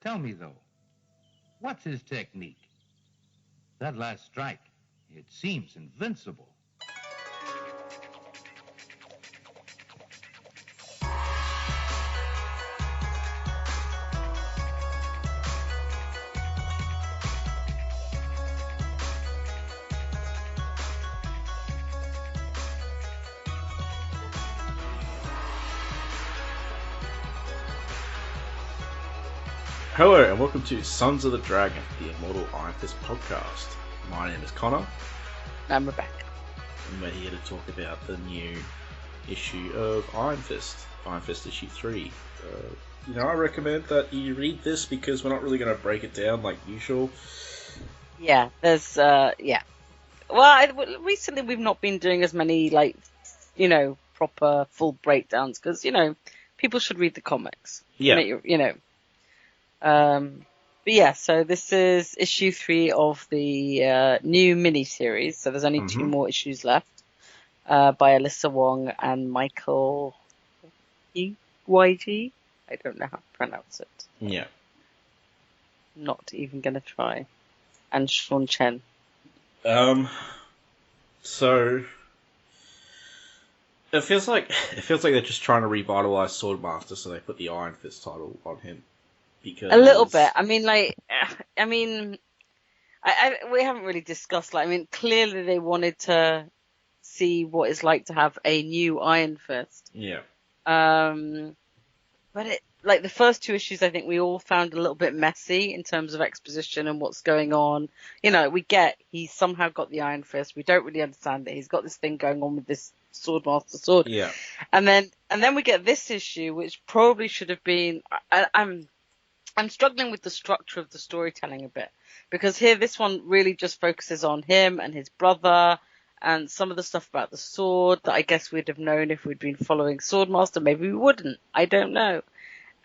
Tell me, though, what's his technique? That last strike, it seems invincible. Hello and welcome to Sons of the Dragon, the Immortal Iron Fist podcast. My name is Connor. I'm Rebecca. And we're here to talk about the new issue of Iron Fist issue 3. I recommend that you read this because we're not really going to break it down like usual. Yeah, there's, Well, recently we've not been doing as many, proper full breakdowns because, people should read the comics. Yeah. But yeah, so this is issue 3 of the new mini-series, so there's only 2 more issues left, by Alyssa Wong and Michael YG. I don't know how to pronounce it. Yeah. Not even going to try. And Sean Chen. So it feels like they're just trying to revitalize Swordmaster, so they put the Iron Fist title on him. Because... A little bit. We haven't really discussed, clearly they wanted to see what it's like to have a new Iron Fist. Yeah. But the first 2 issues, I think we all found a little bit messy in terms of exposition and what's going on. We get he's somehow got the Iron Fist. We don't really understand it. He's got this thing going on with this Swordmaster sword. Yeah. And then we get this issue, which probably should have been. I'm struggling with the structure of the storytelling a bit because here this one really just focuses on him and his brother and some of the stuff about the sword that I guess we'd have known if we'd been following Swordmaster. Maybe we wouldn't. I don't know.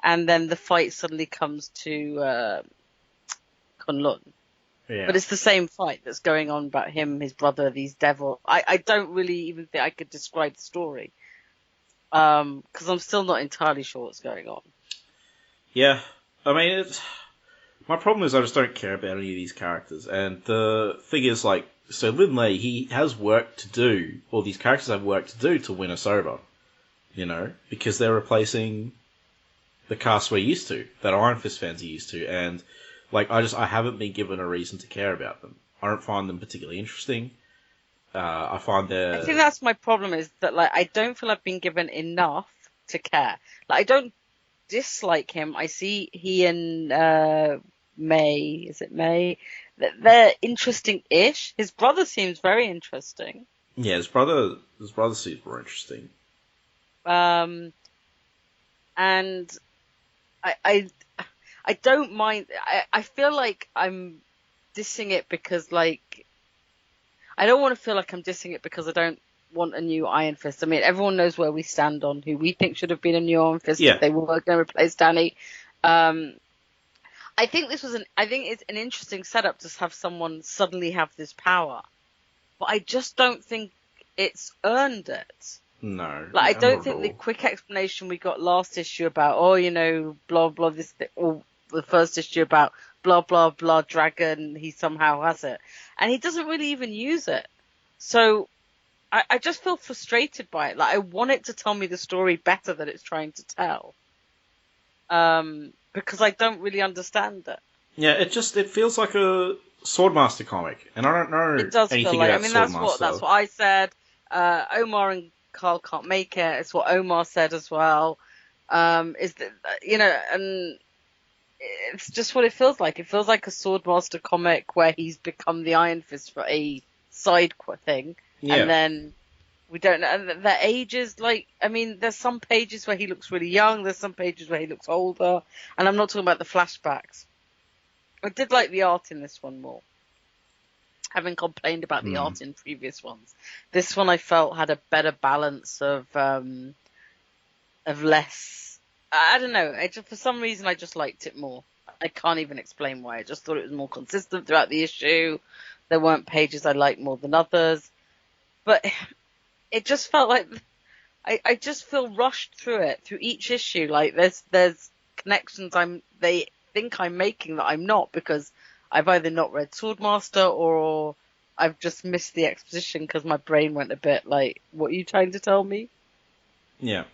And then the fight suddenly comes to Kunlun. Yeah. But it's the same fight that's going on about him, his brother, these devils. I don't really even think I could describe the story because I'm still not entirely sure what's going on. Yeah. My problem is I just don't care about any of these characters, and the thing is, so Lin-Lei, he has work to do, or these characters have work to do to win us over, because they're replacing the cast we're used to, that Iron Fist fans are used to, and, I haven't been given a reason to care about them. I don't find them particularly interesting. I find I think that's my problem, is that, I don't feel I've been given enough to care. I don't dislike him. I see he and May, is it May? They're interesting-ish. His brother seems very interesting. Yeah, his brother seems more interesting. And I don't mind. I feel like I'm dissing it because I don't want to feel like I'm dissing it because I don't want a new Iron Fist. Everyone knows where we stand on who we think should have been a new Iron Fist if they were going to replace Danny. I think it's an interesting setup to have someone suddenly have this power, but I just don't think it's earned it. No. I don't think the quick explanation we got last issue about, blah, blah, this, or the first issue about blah, blah, blah, dragon, he somehow has it. And he doesn't really even use it. So I just feel frustrated by it. I want it to tell me the story better that it's trying to tell. Because I don't really understand it. Yeah, it feels like a Swordmaster comic, and I don't know it does anything feel like, about Swordmaster. That's what I said. Omar and Carl can't make it. It's what Omar said as well. And it's just what it feels like. It feels like a Swordmaster comic where he's become the Iron Fist for a side thing. Yeah. And then we don't know. And the ages, there's some pages where he looks really young. There's some pages where he looks older. And I'm not talking about the flashbacks. I did like the art in this one more. Having complained about the art in previous ones. This one I felt had a better balance of less. I don't know. For some reason I just liked it more. I can't even explain why. I just thought it was more consistent throughout the issue. There weren't pages I liked more than others. But it just felt like I just feel rushed through it, through each issue. There's connections they think I'm making that I'm not, because I've either not read Swordmaster or I've just missed the exposition because my brain went a bit like, what are you trying to tell me? Yeah.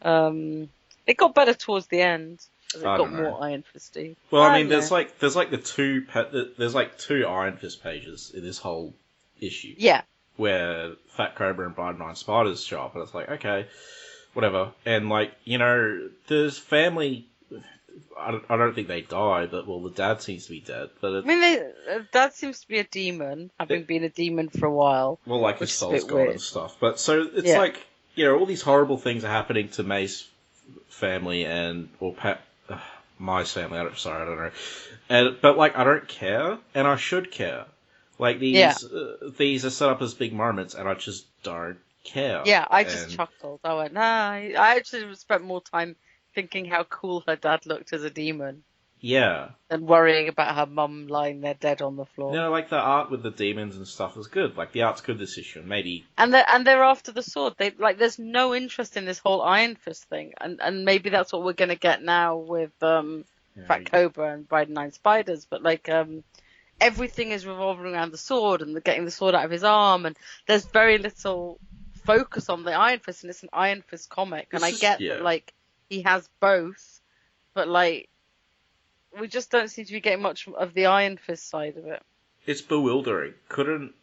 It got better towards the end as it I got don't know. more Iron Fisty. Well, I mean, don't there's know. like two Iron Fist pages in this whole issue. Yeah. Where Fat Cobra and Bright Nine Spiders show up, and it's like, okay, whatever. And like, there's family. I don't think they die, but well, the dad seems to be dead. But I mean, Dad seems to be a demon, having been a demon for a while. well, like his which is a soul's bit gone weird. and stuff. But so it's Yeah. like, all these horrible things are happening to May's family Mai's family. I don't know. But like, I don't care, and I should care. Like these are set up as big moments, and I just don't care. Yeah, I just chuckled. I went, nah. I actually spent more time thinking how cool her dad looked as a demon Yeah. than worrying about her mum lying there dead on the floor. Like the art with the demons and stuff was good. Like the art's good this issue, maybe. And they're after the sword. There's no interest in this whole Iron Fist thing, and maybe that's what we're gonna get now with Fat Cobra and Bride and Nine Spiders. But everything is revolving around the sword and getting the sword out of his arm, and there's very little focus on the Iron Fist, and it's an Iron Fist comic. And I get that he has both, but we just don't seem to be getting much of the Iron Fist side of it. It's bewildering. Couldn't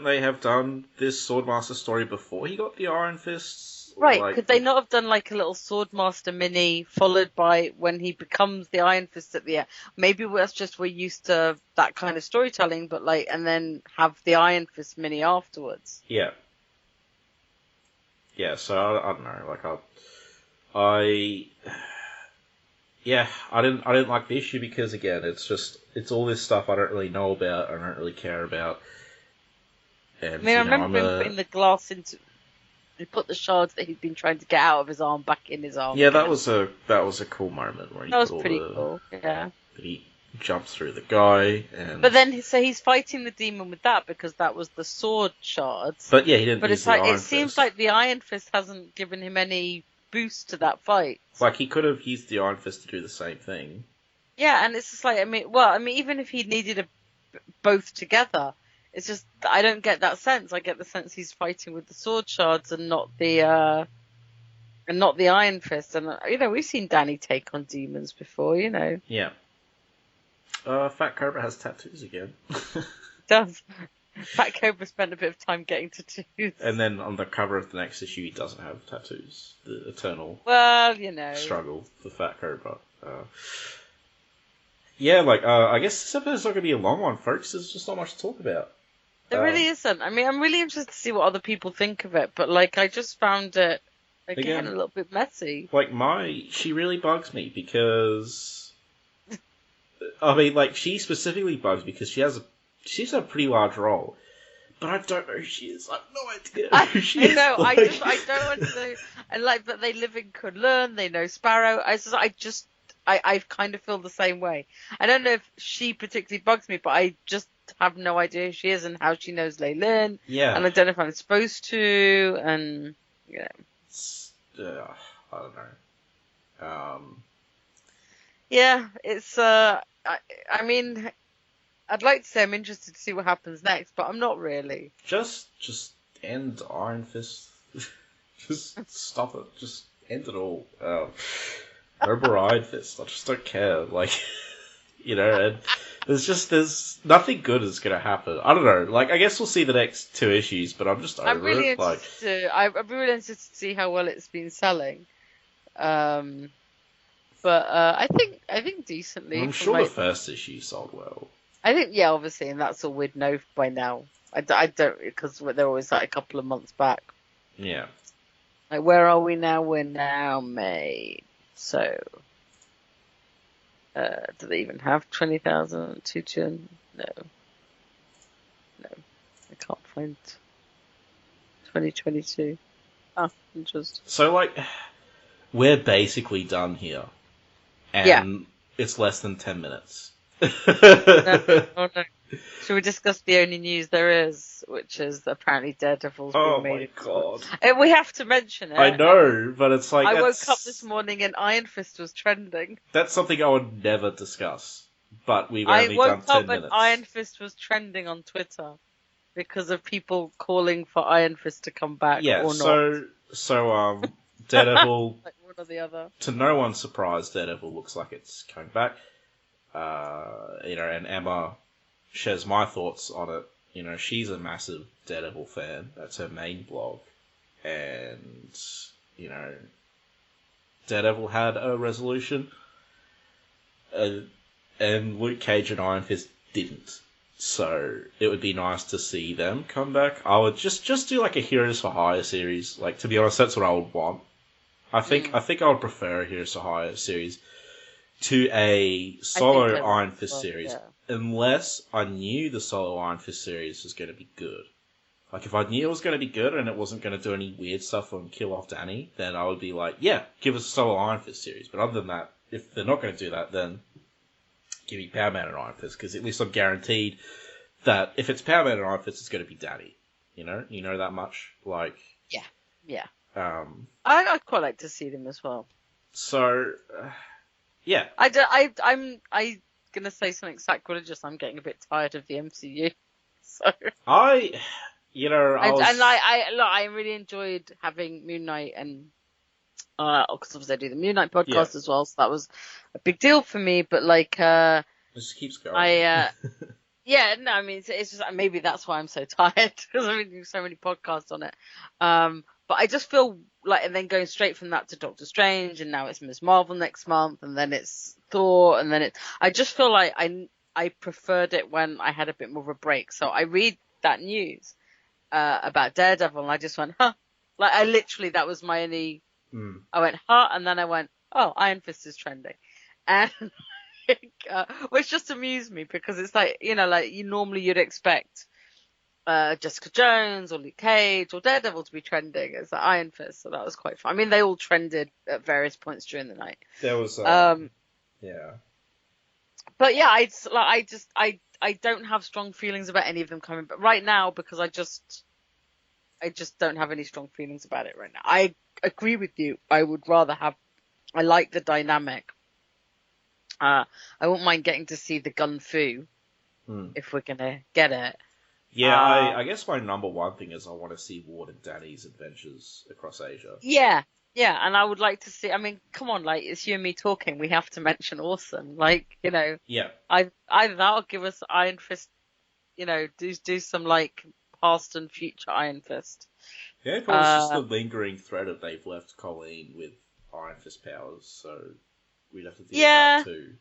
they have done this Swordmaster story before he got the Iron Fists? Right, could they not have done a little Swordmaster mini followed by when he becomes the Iron Fist at the end? Maybe that's just we're used to that kind of storytelling, but and then have the Iron Fist mini afterwards. Yeah. Yeah, so I don't know, I didn't like the issue because again, it's all this stuff I don't really know about, I don't really care about. And, I mean, I remember him putting the glass into. He put the shards that he'd been trying to get out of his arm back in his arm. Yeah, that was a cool moment where that was pretty cool. Yeah. He jumps through the guy, and but then so he's fighting the demon with that because that was the sword shards. But yeah, he didn't. But use it's the Iron it seems Fist. like the Iron Fist hasn't given him any boost to that fight. He could have used the Iron Fist to do the same thing. Yeah, and it's just even if he needed both together, it's just I don't get that sense. I get the sense he's fighting with the sword shards and not the Iron Fist. And we've seen Danny take on demons before. Yeah. Fat Cobra has tattoos again. Does. Fat Cobra spent a bit of time getting tattoos. And then on the cover of the next issue, he doesn't have tattoos. The eternal struggle for Fat Cobra. I guess this episode's not going to be a long one, folks. There's just not much to talk about. There really isn't. I mean, I'm really interested to see what other people think of it, but I just found it again a little bit messy. She really bugs me because I mean, she specifically bugs because she's a pretty large role, but I don't know who she is. I have no idea who she is. I know. I don't want to know. And but they live in Kunlun. They know Sparrow. I kind of feel the same way. I don't know if she particularly bugs me, but I just have no idea who she is and how she knows Lei Lin. Yeah. And I don't know if I'm supposed to. And I don't know. Yeah, it's. I mean, I'd like to say I'm interested to see what happens next, but I'm not really. Just end Iron Fist. Just stop it. Just end it all. No more Iron Fist. I just don't care. And there's nothing good is gonna happen. I don't know. I guess we'll see the next two issues, but I'm just over I'm really it. Interested I'd be really interested to see how well it's been selling. But I think decently. I'm sure the first issue sold well. I think, yeah, obviously, and that's all we'd know by now. I don't, because they're always a couple of months back. Yeah. Where are we now? We're now May. So, do they even have 20,000 Tuchin? No. I can't find 2022. Interesting. So, we're basically done here. And it's less than 10 minutes. No. Should we discuss the only news there is, which is that apparently Daredevil's Oh been my made? god. We have to mention it. I know, but it's like I that's... woke up this morning and Iron Fist was trending. That's something I would never discuss. But we've I only woke done 10 up and minutes. Iron Fist was trending on Twitter because of people calling for Iron Fist to come back Yeah, or not. so Daredevil, Like one or the other. to no one's surprise, Daredevil looks like it's coming back. And Emma shares my thoughts on it. You know, she's a massive Daredevil fan. That's her main blog. And, you know, Daredevil had a resolution. And Luke Cage and Iron Fist didn't. So it would be nice to see them come back. I would just do like a Heroes for Hire series. Like, to be honest, that's what I would want. I think I would prefer a Heroes for Hire series to a solo Iron Fist series, unless I knew the solo Iron Fist series was going to be good. Like, if I knew it was going to be good and it wasn't going to do any weird stuff and kill off Danny, then I would be like, yeah, give us a solo Iron Fist series. But other than that, if they're not going to do that, then give me Power Man and Iron Fist, because at least I'm guaranteed that if it's Power Man and Iron Fist, it's going to be Danny. You know that much? Like... Yeah. I'd quite like to see them as well. So, yeah. I'm gonna say something sacrilegious. I'm getting a bit tired of the MCU. So I really enjoyed having Moon Knight and because obviously I do the Moon Knight podcast as well, so that was a big deal for me. But like, it just keeps going. I mean, it's just maybe that's why I'm so tired because I've been doing so many podcasts on it. But I just feel like, and then going straight from that to Doctor Strange, and now it's Ms. Marvel next month, and then it's Thor, and then I just feel like I preferred it when I had a bit more of a break. So I read that news about Daredevil, and I just went, huh. Like, that was my only... I went, huh, and then I went, oh, Iron Fist is trending. And... which just amused me, because it's like, like you'd expect Jessica Jones or Luke Cage or Daredevil to be trending as the Iron Fist, so that was quite fun. I mean, they all trended at various points during the night. There was, yeah. But yeah, I don't have strong feelings about any of them coming, but right now, because I just don't have any strong feelings about it right now. I agree with you. I like the dynamic. I won't mind getting to see the gun fu if we're gonna get it. Yeah, I guess my number one thing is I want to see Ward and Danny's adventures across Asia. Yeah, and I would like to see. I mean, come on, like, it's you and me talking. We have to mention Orson, like, Yeah. Either that or give us Iron Fist. Do some like past and future Iron Fist. Yeah, probably it's just the lingering thread that they've left Colleen with Iron Fist powers, so we'd have to deal with that too.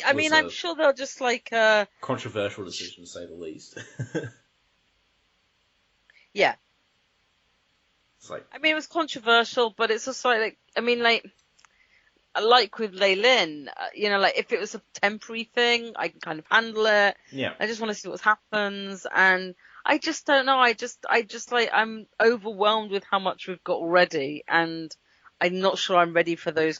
I mean, I'm sure they'll just like controversial decision to say the least. Yeah. It's like, I mean, it was controversial, but it's also like, I mean, like with Lei Lin, like if it was a temporary thing, I can kind of handle it. Yeah. I just want to see what happens, and I just don't know. I just like, I'm overwhelmed with how much we've got already, and I'm not sure I'm ready for that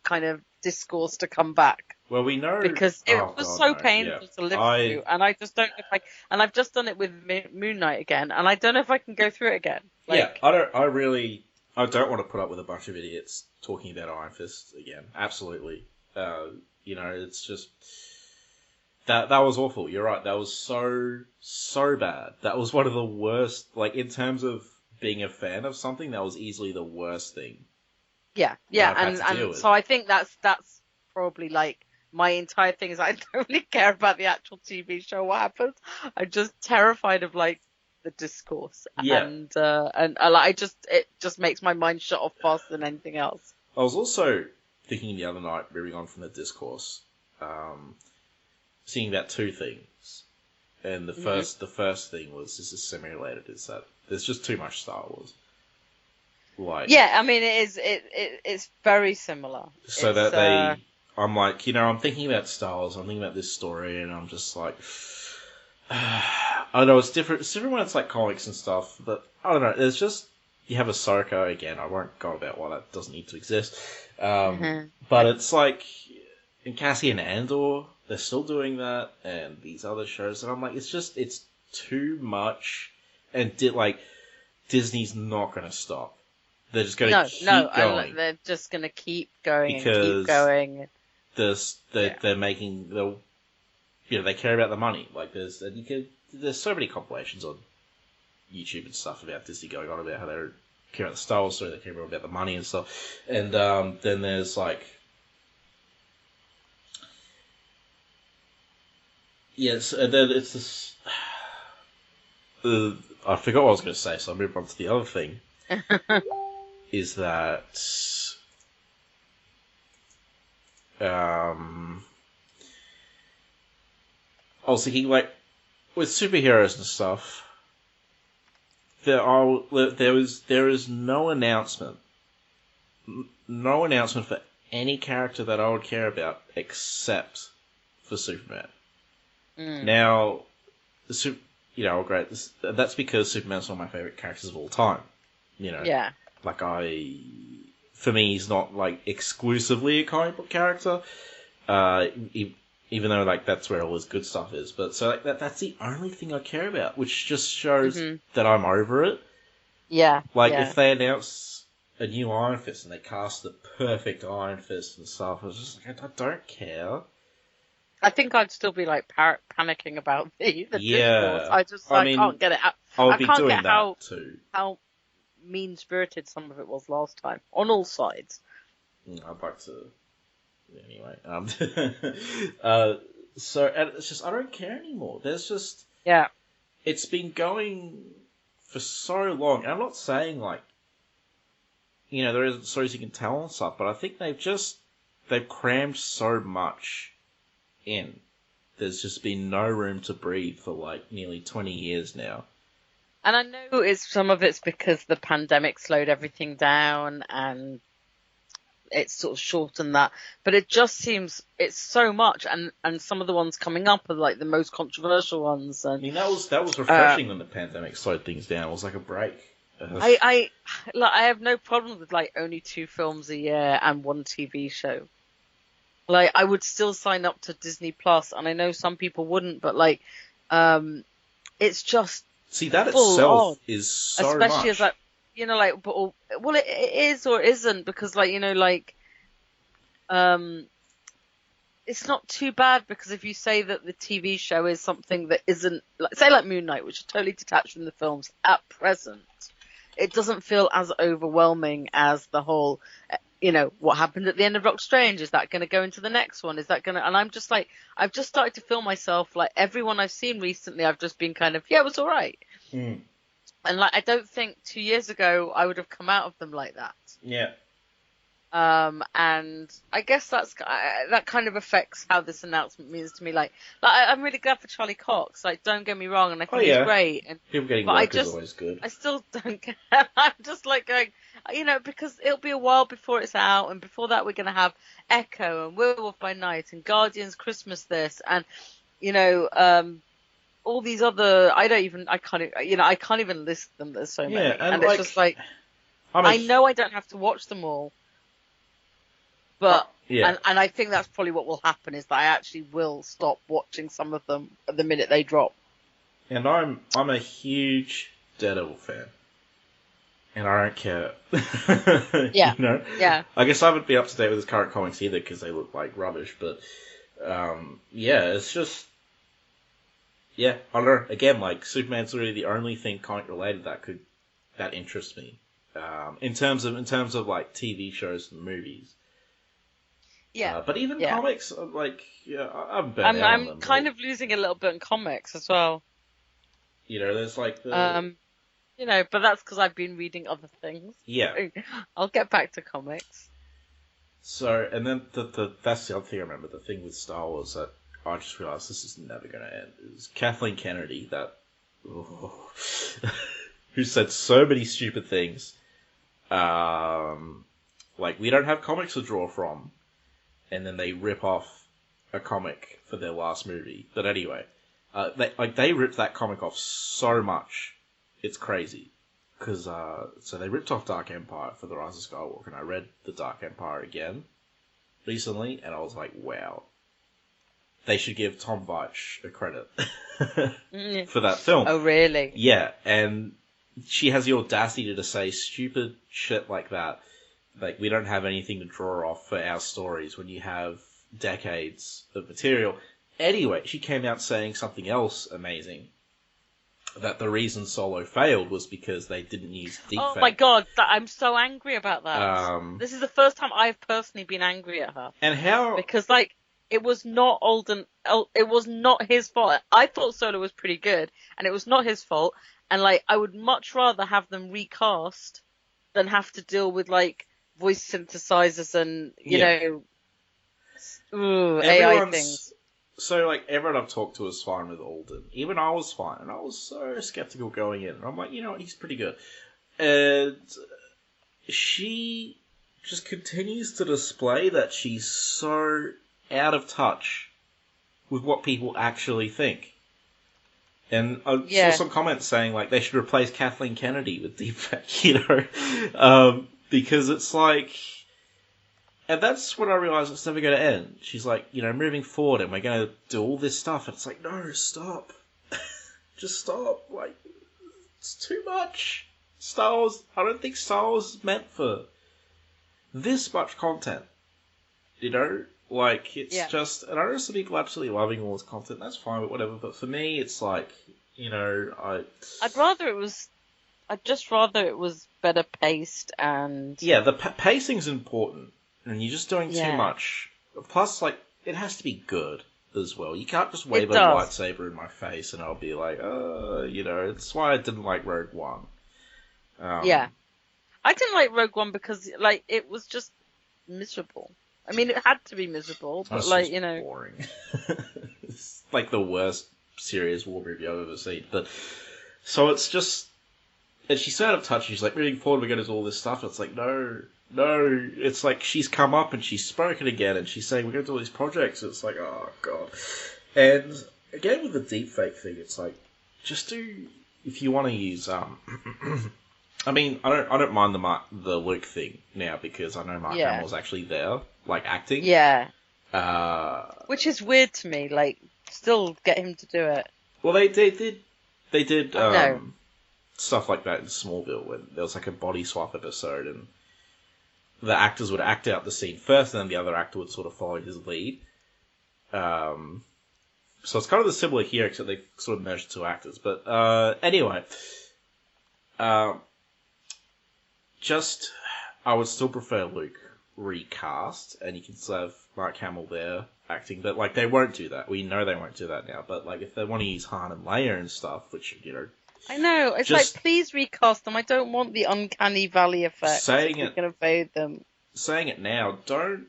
kind of discourse to come back. Well, we know, because it was painful to live through, and I just don't know if and I've just done it with Moon Knight again, and I don't know if I can go through it again. Like, I don't want to put up with a bunch of idiots talking about Iron Fist again. Absolutely. It's just that was awful. You're right. That was so bad. That was one of the worst, like, in terms of being a fan of something, that was easily the worst thing. Yeah, and so I think that's probably like my entire thing is I don't really care about the actual TV show, what happens. I'm just terrified of like the discourse, and it just makes my mind shut off faster than anything else. I was also thinking the other night, moving on from the discourse, seeing about two things, and the first thing was, this is semi-related, is that there's just too much Star Wars. Like, yeah, I mean, it's very similar. So that I'm like, I'm thinking about Star Wars, I'm thinking about this story, and I'm just like, I don't know, it's different when it's like comics and stuff, but I don't know, there's just, you have Ahsoka, again, I won't go about why that doesn't need to exist, but it's like, in Cassian Andor, they're still doing that, and these other shows, and I'm like, it's too much, and Disney's not going to stop. They're just going to keep going. They're just going to keep going because and keep going. They're making they care about the money. Like there's so many compilations on YouTube and stuff about Disney going on about how they care about the Star Wars story, they care more about the money and stuff. And then there's yes, and then it's this. I forgot what I was going to say, so I'll move on to the other thing. Is that I was thinking, with superheroes and stuff, there is no announcement for any character that I would care about except for Superman. Now, great. That's because Superman's one of my favorite characters of all time. Yeah. For me, he's not exclusively a comic book character. Even though that's where all his good stuff is, but so that's the only thing I care about, which just shows that I'm over it. Yeah. If they announce a new Iron Fist and they cast the perfect Iron Fist and stuff, I was just like, I don't care. I think I'd still be panicking about the yeah. Discourse. I can't get it out. I would be doing that too. How mean-spirited some of it was last time on all sides. I'd like to. Anyway, so and it's just I don't care anymore. There's just it's been going for so long. And I'm not saying there isn't stories you can tell and stuff, but I think they've crammed so much in. There's just been no room to breathe for nearly 20 years now. And I know some of it's because the pandemic slowed everything down and it's sort of shortened that, but it just seems it's so much, and some of the ones coming up are the most controversial ones. And, that was refreshing when the pandemic slowed things down. It was like a break. I have no problem with only 2 films a year and 1 TV show. I would still sign up to Disney Plus, and I know some people wouldn't, but it's just that itself on. Is so especially much. As it is or isn't, because it's not too bad, because if you say that the TV show is something that isn't, say Moon Knight, which is totally detached from the films at present, it doesn't feel as overwhelming as the whole, what happened at the end of Doctor Strange? Is that going to go into the next one? Is that going to, and I'm just I've just started to feel myself everyone I've seen recently, I've just been kind of, it was all right. And I don't think 2 years ago I would have come out of them like that. Yeah. And I guess that kind of affects how this announcement means to me. I'm really glad for Charlie Cox. Don't get me wrong, and I think he's great. And people getting work is always good. I still don't care. I'm just going, because it'll be a while before it's out, and before that we're going to have Echo and Werewolf by Night and Guardians Christmas this, and all these other, I can't even list them. There's so many, and it's just I know I don't have to watch them all, but and I think that's probably what will happen, is that I actually will stop watching some of them the minute they drop. And I'm a huge Daredevil fan, and I don't care. Yeah, Yeah. I guess I haven't been up to date with his current comics either because they look like rubbish, but it's just. Yeah, I don't know. Again, Superman's really the only thing comic related that interests me. In terms of TV shows and movies. Yeah. But even comics, I'm burnt out on them. I'm kind of losing a little bit in comics as well. There's the. But that's because I've been reading other things. Yeah. I'll get back to comics. So, and then that's the other thing I remember. The thing with Star Wars that I just realised this is never going to end. Is Kathleen Kennedy, who said so many stupid things. We don't have comics to draw from, and then they rip off a comic for their last movie. But anyway, they ripped that comic off so much, it's crazy. Because so they ripped off Dark Empire for The Rise of Skywalker, and I read the Dark Empire again recently, and I was like, wow. they should give Tom Veitch a credit for that film. Oh, really? Yeah, and she has the audacity to say stupid shit like that. Like, we don't have anything to draw off for our stories when you have decades of material. Anyway, she came out saying something else amazing. That the reason Solo failed was because they didn't use deepfake. Oh my god, I'm so angry about that. This is the first time I've personally been angry at her. And how... Because, like, it was not it was not his fault. I thought Solo was pretty good, and it was not his fault. And, like, I would much rather have them recast than have to deal with, like, voice synthesizers and, you know, AI things. So, like, everyone I've talked to is fine with Alden. Even I was fine, and I was so skeptical going in. And I'm like, you know what, he's pretty good. And she just continues to display that she's so out of touch with what people actually think. And I saw some comments saying, like, they should replace Kathleen Kennedy with deepfake, you know? Because it's like... And that's when I realised it's never going to end. She's like, you know, moving forward and we're going to do all this stuff. And it's like, no, stop. Just stop. Like, it's too much. Star Wars, I don't think Star Wars is meant for this much content. You know? Like, it's just... And I know some people absolutely loving all this content. That's fine, but whatever. But for me, it's like, you know, I'd just rather it was better paced and... Yeah, the pacing's important. And you're just doing too much. Plus, like, it has to be good as well. You can't just wave a lightsaber in my face and I'll be like, you know, it's why I didn't like Rogue One. Yeah. I didn't like Rogue One because, like, it was just miserable. I mean, it had to be miserable, but, like, you know... boring. It's like the worst serious war movie I've ever seen. But, so it's just... And she's so out of touch. She's like, moving forward, we're going to do all this stuff. And it's like, no, it's like she's come up and she's spoken again and she's saying we're going to do all these projects. It's like, oh god. And again with the deepfake thing, it's like, just do, if you want to use I mean, I don't mind the Luke thing now because I know Mark Hamill's actually there, like acting. Yeah. Which is weird to me. Like, still get him to do it. Well, they did stuff like that in Smallville when there was like a body swap episode and the actors would act out the scene first and then the other actor would sort of follow his lead. So it's kind of the similar here except they sort of merged two actors. But anyway, just I would still prefer Luke recast and you can still have Mark Hamill there acting, but like they won't do that. We know they won't do that now. But like if they want to use Han and Leia and stuff, which you know. I know. It's just, like, please recast them. I don't want the uncanny valley effect. Saying it, going to fade them. Saying it now, don't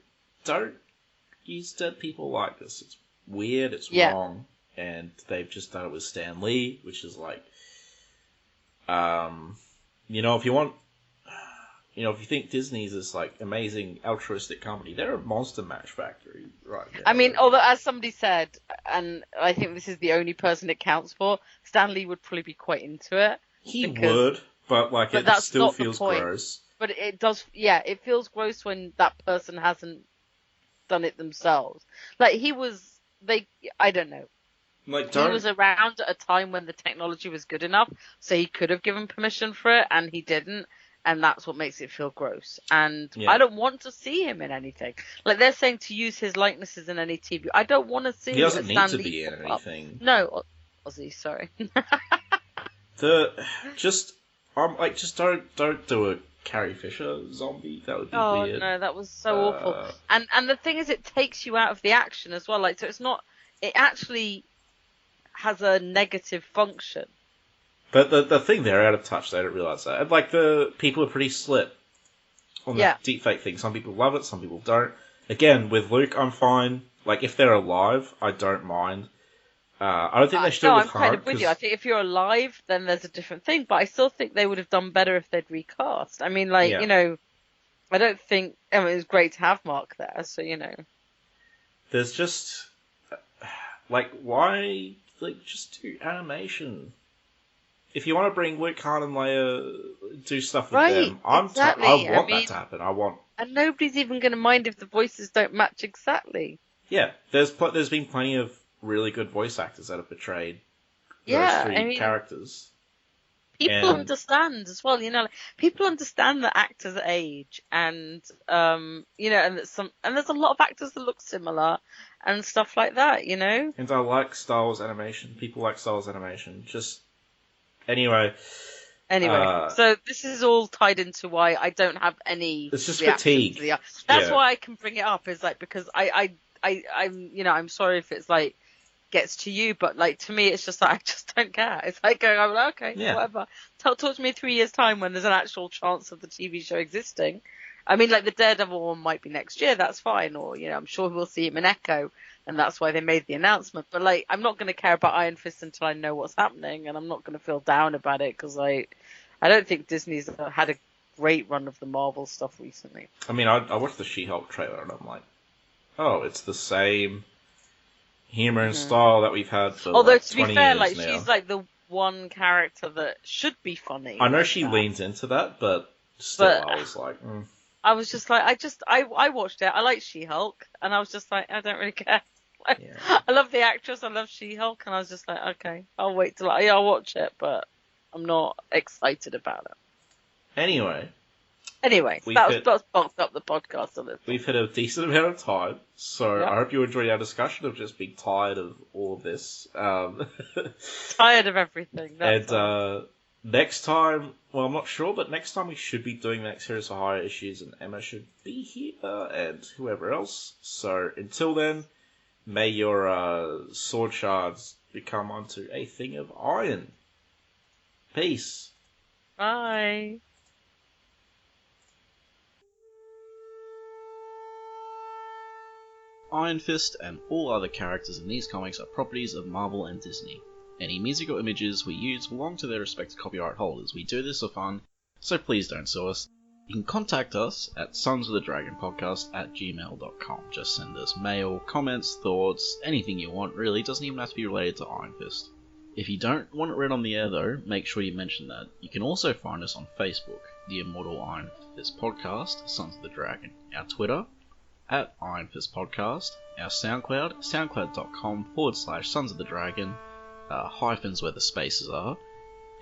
use dead people like this. It's weird. It's wrong, and they've just done it with Stan Lee, which is like, you know, if you want, you know, if you think Disney's this like amazing altruistic company, they're a monster mash factory right now. I mean, although as somebody said, and I think this is the only person it counts for, Stan Lee would probably be quite into it. He would, but like it still feels gross. But it does, it feels gross when that person hasn't done it themselves. Like I don't know. Like, he was around at a time when the technology was good enough, so he could have given permission for it, and he didn't. And that's what makes it feel gross. And I don't want to see him in anything. Like, they're saying to use his likenesses in any TV. I don't want to see him. He doesn't need to be in anything. No, Ozzy, sorry. Just don't do a Carrie Fisher zombie. That would be weird. Oh, no, that was so awful. And the thing is, it takes you out of the action as well. Like, so it's not... It actually has a negative function. But the thing, they're out of touch. They don't realise that. And, like, the people are pretty split on the deepfake thing. Some people love it, some people don't. Again, with Luke, I'm fine. Like, if they're alive, I don't mind. I don't think they should do it with Han. I'm kind of with you. I think if you're alive, then there's a different thing. But I still think they would have done better if they'd recast. I mean, like, you know, I don't think... I mean, it was great to have Mark there, so, you know. There's just... Like, why... Like, just do animation. If you want to bring Luke, Han, and Leia, do stuff with them, I want that to happen. And nobody's even going to mind if the voices don't match exactly. Yeah, there's been plenty of really good voice actors that have portrayed those Yeah, three I mean, characters. people And understand as well, like, people understand that actors age, and and there's a lot of actors that look similar and stuff like that. and I like Star Wars animation. People like Star Wars animation. Just anyway. Anyway, so this is all tied into why I don't have any It's just reaction fatigue. to the. That's Yeah. why I can bring it up, is like, because I'm sorry if it's like gets to you, but like to me it's just like I just don't care. It's like going, I'm like, okay, Yeah. whatever. Talk to me 3 years time when there's an actual chance of the TV show existing. I mean, like the Daredevil one might be next year, that's fine, or I'm sure we'll see him in Echo, and that's why they made the announcement. But like, I'm not going to care about Iron Fist until I know what's happening, and I'm not going to feel down about it, because I don't think Disney's had a great run of the Marvel stuff recently. I mean, I watched the She-Hulk trailer and I'm like, oh, it's the same humor and style that we've had for Although like to be 20 fair, years like now. she's like the one character that should be funny. I know like she that. leans into that, but still, But I was like, I was just like, I watched it. I like She-Hulk, and I was just like, I don't really care. Like, Yeah. I love the actress. I love She-Hulk, and I was just like, okay, I'll wait till I'll watch it, but I'm not excited about it. Anyway, That's bulked up the podcast a little. we've hit a decent amount of time, so Yep. I hope you enjoyed our discussion of just being tired of all of this. Tired of everything. That's all. And next time, well, I'm not sure, but next time we should be doing the next Heroes for Hire issues, and Emma should be here, and whoever else. So until then, may your sword shards become onto a thing of iron. Peace. Bye. Iron Fist and all other characters in these comics are properties of Marvel and Disney. Any music or images we use belong to their respective copyright holders. We do this for fun, so please don't sue us. You can contact us at sonsofthedragonpodcast@gmail.com. Just send us mail, comments, thoughts, anything you want really. Doesn't even have to be related to Iron Fist. If you don't want it read on the air though, make sure you mention that. You can also find us on Facebook, the Immortal Iron Fist Podcast, Sons of the Dragon. Our Twitter, at Iron Fist Podcast. Our SoundCloud, soundcloud.com/Sons of the Dragon, hyphens where the spaces are.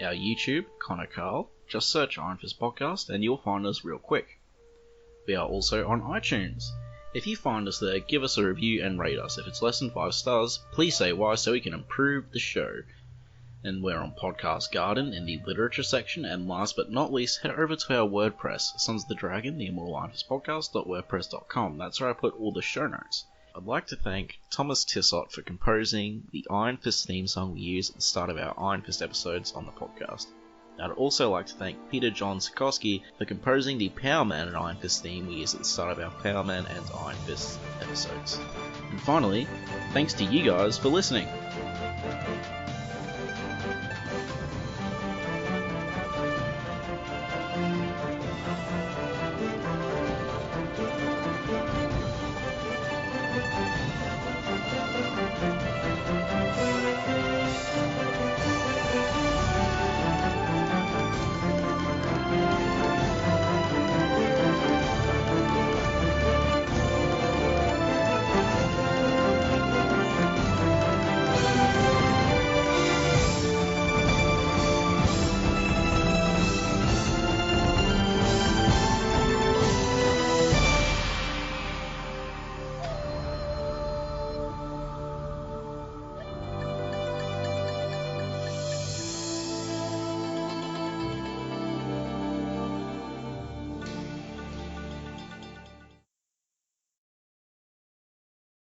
Our YouTube, Connor Carl. Just search Iron Fist Podcast and you'll find us real quick. We are also on iTunes. If you find us there, give us a review and rate us. If it's less than 5 stars, please say why so we can improve the show. And we're on Podcast Garden in the literature section. And last but not least, head over to our WordPress, Sons of the Dragon, the Immortal Iron Fist Podcast.wordpress.com. That's where I put all the show notes. I'd like to thank Thomas Tissot for composing the Iron Fist theme song we use at the start of our Iron Fist episodes on the podcast. I'd also like to thank Peter John Sikorsky for composing the Power Man and Iron Fist theme we use at the start of our Power Man and Iron Fist episodes. And finally, thanks to you guys for listening.